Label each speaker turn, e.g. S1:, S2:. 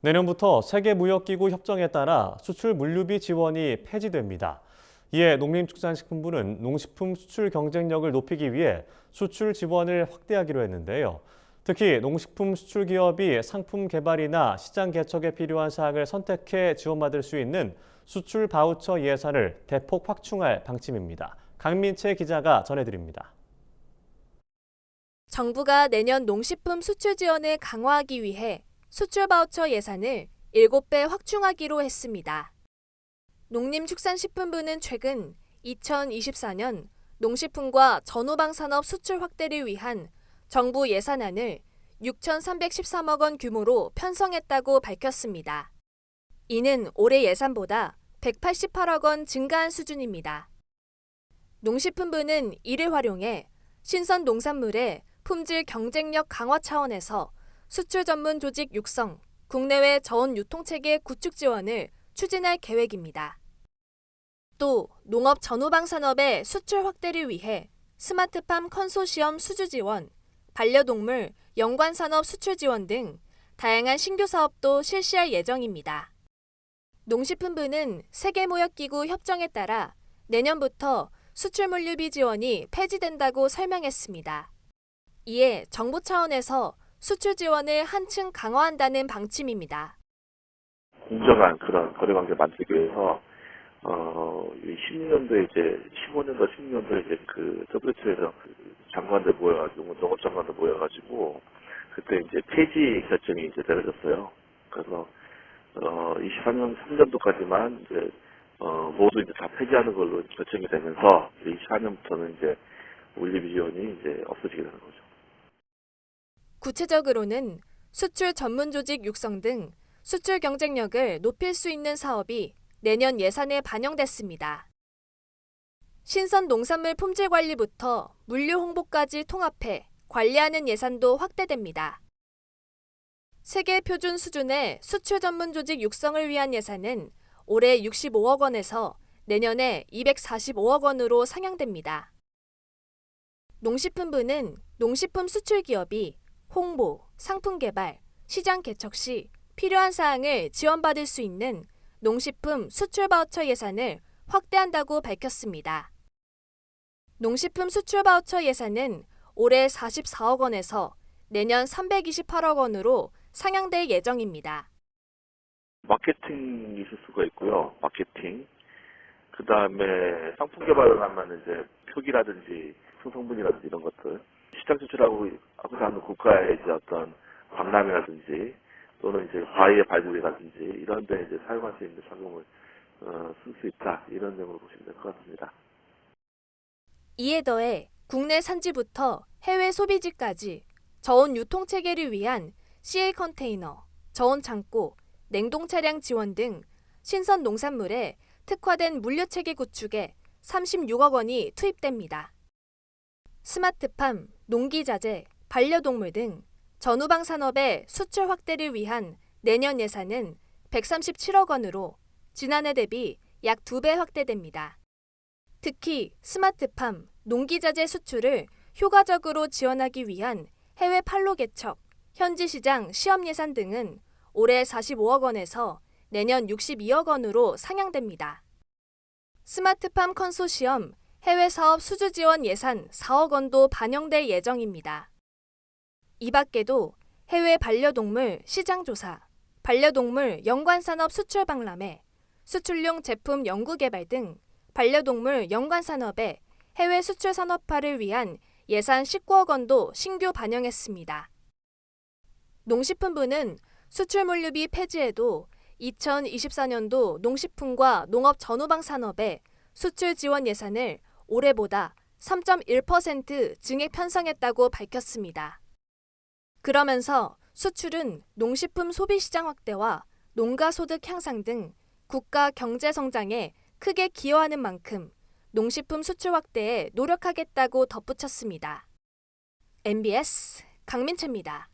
S1: 내년부터 세계무역기구 협정에 따라 수출 물류비 지원이 폐지됩니다. 이에 농림축산식품부는 농식품 수출 경쟁력을 높이기 위해 수출 지원을 확대하기로 했는데요. 특히 농식품 수출 기업이 상품 개발이나 시장 개척에 필요한 사항을 선택해 지원받을 수 있는 수출 바우처 예산을 대폭 확충할 방침입니다. 강민채 기자가 전해드립니다.
S2: 정부가 내년 농식품 수출 지원을 강화하기 위해 수출 바우처 예산을 7배 확충하기로 했습니다. 농림축산식품부는 최근 2024년 농식품과 전후방산업 수출 확대를 위한 정부 예산안을 6,313억 원 규모로 편성했다고 밝혔습니다. 이는 올해 예산보다 188억 원 증가한 수준입니다. 농식품부는 이를 활용해 신선 농산물의 품질 경쟁력 강화 차원에서 수출 전문 조직 육성, 국내외 저온 유통체계 구축 지원을 추진할 계획입니다. 또 농업 전후방 산업의 수출 확대를 위해 스마트팜 컨소시엄 수주 지원, 반려동물 연관 산업 수출 지원 등 다양한 신규 사업도 실시할 예정입니다. 농식품부는 세계무역기구 협정에 따라 내년부터 수출 물류비 지원이 폐지된다고 설명했습니다. 이에 정부 차원에서 수출 지원을 한층 강화한다는 방침입니다.
S3: 공정한 그런 거래관계 만들기 위해서 16년도에 이제 15년도, 16년도에 이제 그 WTO에서 장관들 모여가지고 농업 장관들 모여가지고 그때 이제 폐지 결정이 이제 내려졌어요. 그래서 23년 3년도까지만 이제 모두 이제 다 폐지하는 걸로 결정이 되면서 24년부터는 이제 물류비 지원이 이제 없어지게 되는 거죠.
S2: 구체적으로는 수출 전문 조직 육성 등 수출 경쟁력을 높일 수 있는 사업이 내년 예산에 반영됐습니다. 신선 농산물 품질 관리부터 물류 홍보까지 통합해 관리하는 예산도 확대됩니다. 세계 표준 수준의 수출 전문 조직 육성을 위한 예산은 올해 65억 원에서 내년에 245억 원으로 상향됩니다. 농식품부는 농식품 수출 기업이 홍보, 상품 개발, 시장 개척 시 필요한 사항을 지원받을 수 있는 농식품 수출 바우처 예산을 확대한다고 밝혔습니다. 농식품 수출 바우처 예산은 올해 44억 원에서 내년 328억 원으로 상향될 예정입니다.
S3: 마케팅이 있을 수가 있고요. 마케팅. 그 다음에 상품 개발을 하면 이제 표기라든지 성분이라든지 이런 것들. 시장 진출하고 하는 국가의 이제 어떤 박람회라든지 또는 이제 과외의 발굴이라든지 이런 데 이제 사용할 수 있는 자금을 쓸 수 있다. 이런 점으로 보시면 될 것 같습니다.
S2: 이에 더해 국내 산지부터 해외 소비지까지 저온 유통 체계를 위한 CA 컨테이너, 저온 창고, 냉동 차량 지원 등 신선 농산물에 특화된 물류 체계 구축에 36억 원이 투입됩니다. 스마트팜, 농기자재, 반려동물 등 전후방 산업의 수출 확대를 위한 내년 예산은 137억 원으로 지난해 대비 약 2배 확대됩니다. 특히 스마트팜, 농기자재 수출을 효과적으로 지원하기 위한 해외 판로 개척, 현지 시장 시험 예산 등은 올해 45억 원에서 내년 62억 원으로 상향됩니다. 스마트팜 컨소시엄 해외 사업 수주 지원 예산 4억 원도 반영될 예정입니다. 이 밖에도 해외 반려동물 시장 조사, 반려동물 연관산업 수출 박람회, 수출용 제품 연구 개발 등 반려동물 연관산업의 해외 수출 산업화를 위한 예산 19억 원도 신규 반영했습니다. 농식품부는 수출 물류비 폐지에도 2024년도 농식품과 농업 전후방 산업의 수출 지원 예산을 올해보다 3.1% 증액 편성했다고 밝혔습니다. 그러면서 수출은 농식품 소비 시장 확대와 농가 소득 향상 등 국가 경제 성장에 크게 기여하는 만큼 농식품 수출 확대에 노력하겠다고 덧붙였습니다. MBS 강민채입니다.